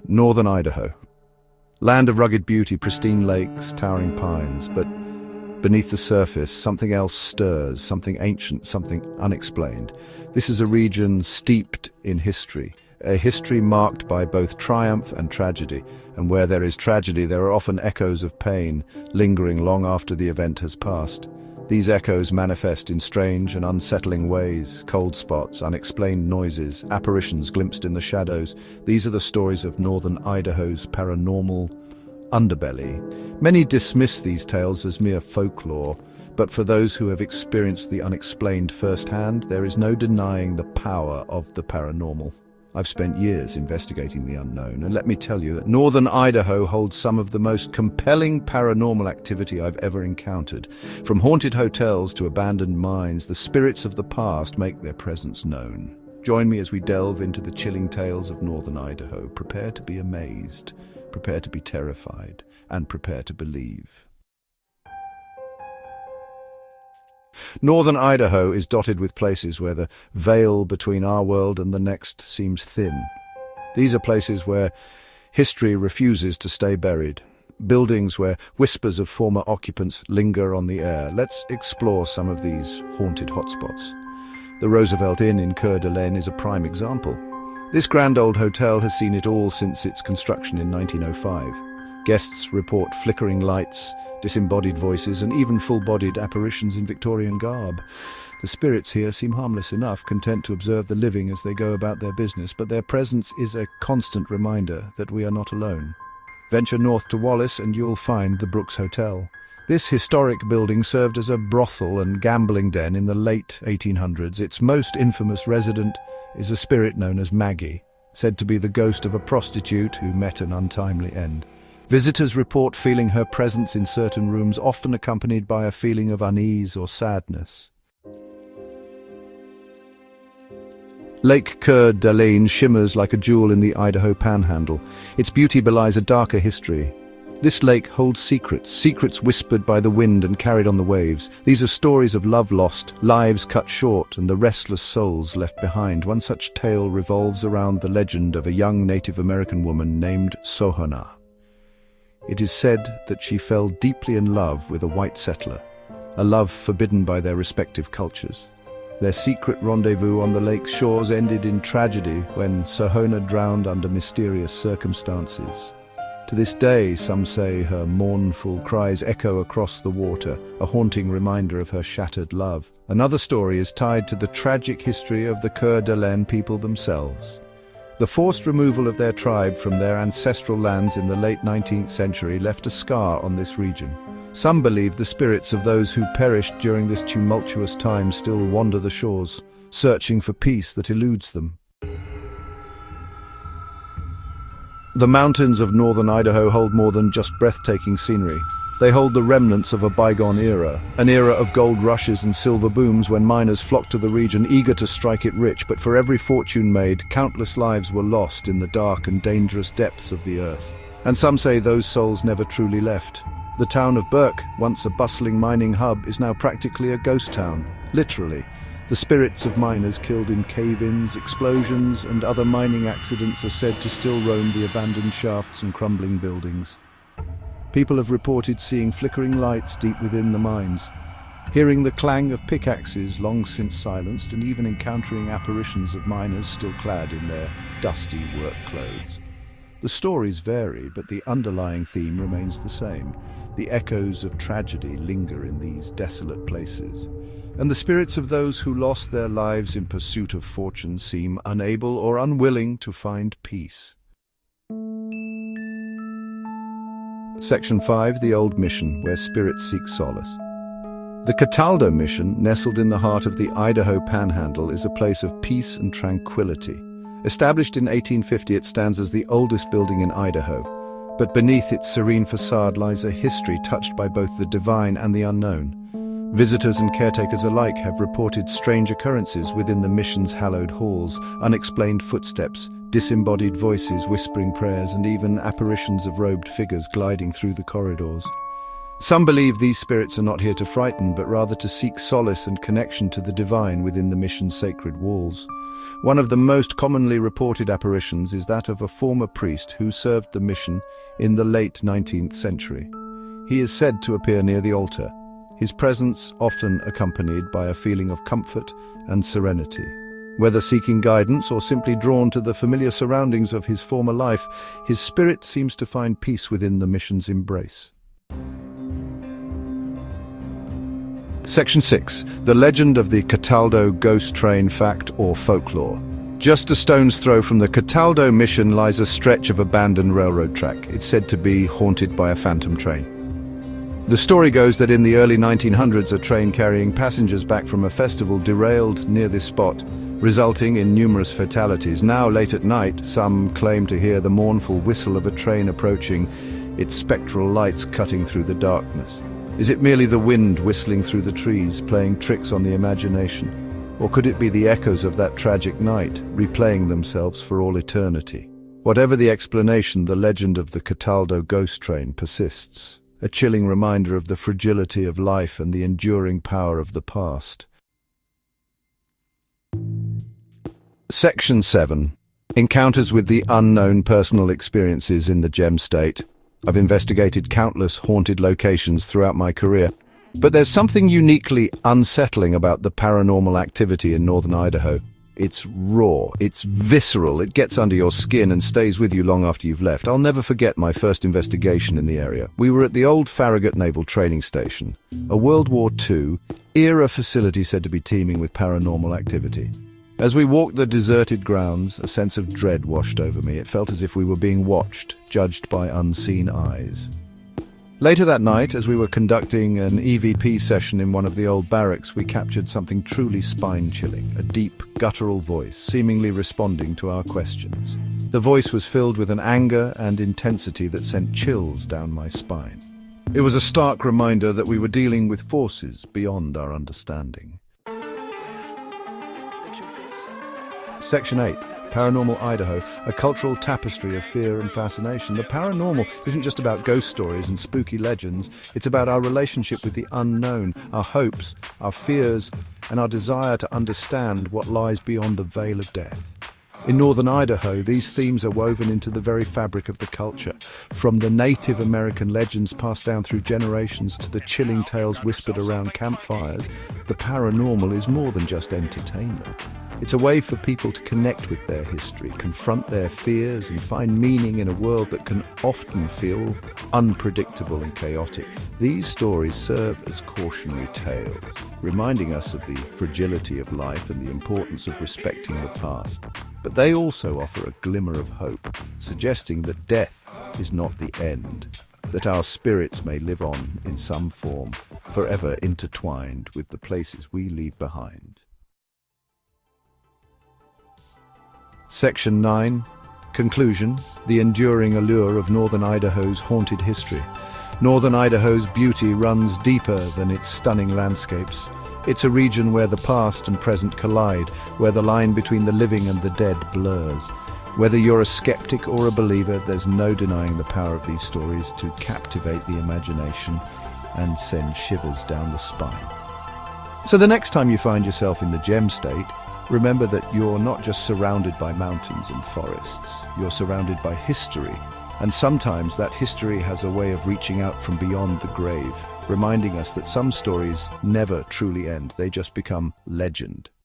Northern Idaho. Land of rugged beauty, pristine lakes, towering pines, but beneath the surface, something else stirs, something ancient, something unexplained. This is a region steeped in history, a history marked by both triumph and tragedy, and where there is tragedy, there are often echoes of pain, lingering long after the event has passed. These echoes manifest in strange and unsettling ways: cold spots, unexplained noises, apparitions glimpsed in the shadows. These are the stories of northern Idaho's paranormal underbelly. Many dismiss these tales as mere folklore, but for those who have experienced the unexplained firsthand, there is no denying the power of the paranormal. I've spent years investigating the unknown, and let me tell you that northern Idaho holds some of the most compelling paranormal activity I've ever encountered. From haunted hotels to abandoned mines, the spirits of the past make their presence known. Join me as we delve into the chilling tales of northern Idaho. Prepare to be amazed, prepare to be terrified, and prepare to believe. Northern Idaho is dotted with places where the veil between our world and the next seems thin. These are places where history refuses to stay buried, buildings where whispers of former occupants linger on the air. Let's explore some of these haunted hotspots. The Roosevelt Inn in Coeur d'Alene is a prime example. This grand old hotel has seen it all since its construction in 1905. Guests report flickering lights, disembodied voices, and even full-bodied apparitions in Victorian garb. The spirits here seem harmless enough, content to observe the living as they go about their business, but their presence is a constant reminder that we are not alone. Venture north to Wallace and you'll find the Brooks Hotel. This historic building served as a brothel and gambling den in the late 1800s. Its most infamous resident is a spirit known as Maggie, said to be the ghost of a prostitute who met an untimely end. Visitors report feeling her presence in certain rooms, often accompanied by a feeling of unease or sadness. Lake Coeur d'Alene shimmers like a jewel in the Idaho Panhandle. Its beauty belies a darker history. This lake holds secrets whispered by the wind and carried on the waves. These are stories of love lost, lives cut short, and the restless souls left behind. One such tale revolves around the legend of a young Native American woman named Sohona. It is said that she fell deeply in love with a white settler, a love forbidden by their respective cultures. Their secret rendezvous on the lake's shores ended in tragedy when Sohona drowned under mysterious circumstances. To this day, some say her mournful cries echo across the water, a haunting reminder of her shattered love. Another story is tied to the tragic history of the Coeur d'Alene people themselves. The forced removal of their tribe from their ancestral lands in the late 19th century left a scar on this region. Some believe the spirits of those who perished during this tumultuous time still wander the shores, searching for peace that eludes them. The mountains of northern Idaho hold more than just breathtaking scenery. They hold the remnants of a bygone era, an era of gold rushes and silver booms when miners flocked to the region eager to strike it rich, but for every fortune made, countless lives were lost in the dark and dangerous depths of the earth. And some say those souls never truly left. The town of Burke, once a bustling mining hub, is now practically a ghost town, literally. The spirits of miners killed in cave-ins, explosions, and other mining accidents are said to still roam the abandoned shafts and crumbling buildings. People have reported seeing flickering lights deep within the mines, hearing the clang of pickaxes long since silenced, and even encountering apparitions of miners still clad in their dusty work clothes. The stories vary, but the underlying theme remains the same. The echoes of tragedy linger in these desolate places, and the spirits of those who lost their lives in pursuit of fortune seem unable or unwilling to find peace. Section 5, the Old Mission, where spirits seek solace. The Cataldo Mission, nestled in the heart of the Idaho Panhandle, is a place of peace and tranquility. Established in 1850, it stands as the oldest building in Idaho, but beneath its serene facade lies a history touched by both the divine and the unknown. Visitors and caretakers alike have reported strange occurrences within the mission's hallowed halls, unexplained footsteps, disembodied voices whispering prayers, and even apparitions of robed figures gliding through the corridors. Some believe these spirits are not here to frighten, but rather to seek solace and connection to the divine within the mission's sacred walls. One of the most commonly reported apparitions is that of a former priest who served the mission in the late 19th century. He is said to appear near the altar, his presence often accompanied by a feeling of comfort and serenity. Whether seeking guidance or simply drawn to the familiar surroundings of his former life, his spirit seems to find peace within the mission's embrace. Section 6. The legend of the Cataldo ghost train, fact or folklore. Just a stone's throw from the Cataldo mission lies a stretch of abandoned railroad track. It's said to be haunted by a phantom train. The story goes that in the early 1900s, a train carrying passengers back from a festival derailed near this spot, resulting in numerous fatalities. Now, late at night, some claim to hear the mournful whistle of a train approaching, its spectral lights cutting through the darkness. Is it merely the wind whistling through the trees, playing tricks on the imagination? Or could it be the echoes of that tragic night, replaying themselves for all eternity? Whatever the explanation, the legend of the Cataldo ghost train persists, a chilling reminder of the fragility of life and the enduring power of the past. Section 7. Encounters with the unknown, personal experiences in the gem state. I've investigated countless haunted locations throughout my career, but there's something uniquely unsettling about the paranormal activity in northern Idaho. It's raw, it's visceral, it gets under your skin and stays with you long after you've left. I'll never forget my first investigation in the area. We were at the old Farragut Naval Training Station, a World War II-era facility said to be teeming with paranormal activity. As we walked the deserted grounds, a sense of dread washed over me. It felt as if we were being watched, judged by unseen eyes. Later that night, as we were conducting an EVP session in one of the old barracks, we captured something truly spine-chilling, a deep, guttural voice, seemingly responding to our questions. The voice was filled with an anger and intensity that sent chills down my spine. It was a stark reminder that we were dealing with forces beyond our understanding. Section 8. Paranormal Idaho, a cultural tapestry of fear and fascination. The paranormal isn't just about ghost stories and spooky legends. It's about our relationship with the unknown, our hopes, our fears, and our desire to understand what lies beyond the veil of death. In northern Idaho, these themes are woven into the very fabric of the culture. From the Native American legends passed down through generations to the chilling tales whispered around campfires, the paranormal is more than just entertainment. It's a way for people to connect with their history, confront their fears, and find meaning in a world that can often feel unpredictable and chaotic. These stories serve as cautionary tales, reminding us of the fragility of life and the importance of respecting the past. But they also offer a glimmer of hope, suggesting that death is not the end, that our spirits may live on in some form, forever intertwined with the places we leave behind. Section 9. Conclusion. The enduring allure of northern Idaho's haunted history. Northern Idaho's beauty runs deeper than its stunning landscapes. It's a region where the past and present collide, where the line between the living and the dead blurs. Whether you're a skeptic or a believer, there's no denying the power of these stories to captivate the imagination and send shivers down the spine. So the next time you find yourself in the gem state, remember that you're not just surrounded by mountains and forests, you're surrounded by history. And sometimes that history has a way of reaching out from beyond the grave, reminding us that some stories never truly end, they just become legend.